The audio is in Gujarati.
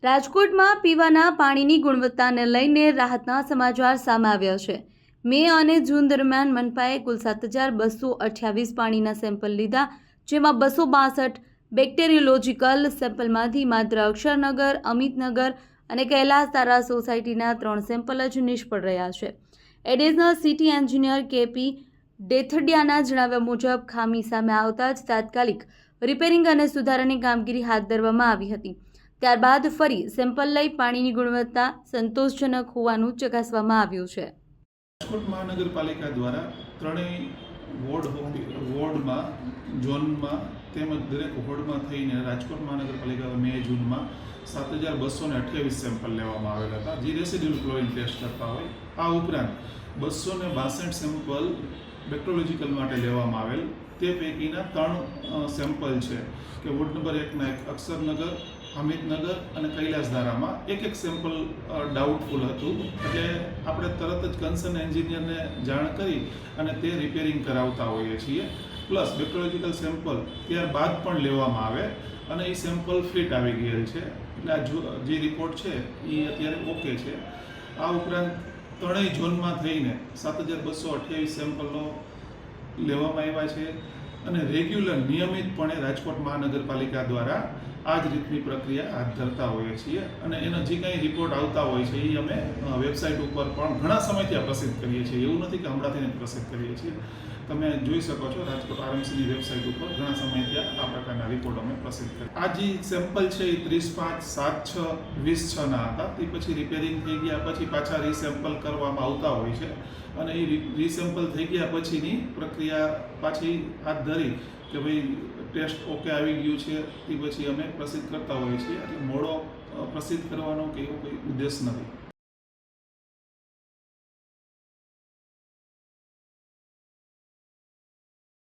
રાજકોટમાં પીવાના પાણીની ગુણવત્તાને લઈને રાહતના સમાચાર સામે આવ્યા છે। મે અને જૂન દરમિયાન મનપાએ કુલ 7,228 પાણીના સેમ્પલ લીધા, જેમાં 262 બેક્ટેરિયોલોજીકલ સેમ્પલમાંથી માત્ર અક્ષરનગર, અમિતનગર અને કૈલાસ તારા સોસાયટીના 3 સેમ્પલ જ નિષ્ફળ રહ્યા છે। એડિશનલ સિટી એન્જિનિયર કેપી ડેથડિયાના જણાવ્યા મુજબ ખામી સામે આવતા જ તાત્કાલિક રિપેરિંગ અને સુધારાની કામગીરી હાથ ધરવામાં આવી હતી। ત્યારબાદ ફરી સેમ્પલ લઈ પાણીની ગુણવત્તા સંતોષજનક હોવાનું ચકાસવામાં આવ્યું છે। રાજકોટ મહાનગરપાલિકા દ્વારા ત્રણેય વોર્ડમાં ઝોનમાં તેમજ દરેક વોર્ડમાં થઈને રાજકોટ મહાનગરપાલિકા મે જૂનમાં 7,228 સેમ્પલ લેવામાં આવેલા હતા, જે રેસિડ્યુઅલ ક્લોરીન ટેસ્ટ કરતા હોય। આ ઉપરાંત 262 સેમ્પલ બેક્ટેરિયોલોજીકલ માટે લેવામાં આવેલ। તે પૈકીના 3 સેમ્પલ છે કે વોર્ડ નંબર 1ના અક્ષરનગર, અમિતનગર અને કૈલાસધારામાં એક સેમ્પલ ડાઉટફુલ હતું, એટલે આપણે તરત જ કન્સર્ન એન્જિનિયરને જાણ કરી અને તે રિપેરિંગ કરાવતા હોઈએ છીએ। પ્લસ બેક્ટેરિયોલોજીકલ સેમ્પલ ત્યારબાદ પણ લેવામાં આવે અને એ સેમ્પલ ફિટ આવી ગયેલ છે, એટલે જે રિપોર્ટ છે એ અત્યારે ઓકે છે। આ ઉપરાંત ત્રણેય ઝોનમાં થઈને 7,228 સેમ્પલો લેવામાં આવ્યા છે અને રેગ્યુલર નિયમિતપણે રાજકોટ મહાનગરપાલિકા દ્વારા આ જ રીતની પ્રક્રિયા હાથ ધરતા હોઈએ છીએ અને એના જે કંઈ રિપોર્ટ આવતા હોય છે એ અમે વેબસાઇટ ઉપર પણ ઘણા સમયથી આ પ્રસિદ્ધ કરીએ છીએ। એવું નથી કે હમણાંથી જ પ્રસિદ્ધ કરીએ છીએ। તમે જોઈ શકો છો રાજકોટ આરએમસીની વેબસાઇટ ઉપર ઘણા સમયથી આ પ્રકારના રિપોર્ટ અમે પ્રસિદ્ધ કરીએ। આ જે સેમ્પલ છે એ 30/5/7/6 હતા, તે પછી રિપેરિંગ થઈ ગયા પછી પાછા રીસેમ્પલ કરવામાં આવતા હોય છે અને એ રીસેમ્પલ થઈ ગયા પછીની પ્રક્રિયા પાછી હાથ ધરી કે ભાઈ ટેસ્ટ ઓકે આવી ગયું છે, તે પછી અમે પ્રસિદ્ધ કરતા હોઈએ છીએ। એટલે મોડો પ્રસિદ્ધ કરવાનો કે એવો કોઈ ઉદ્દેશ નથી।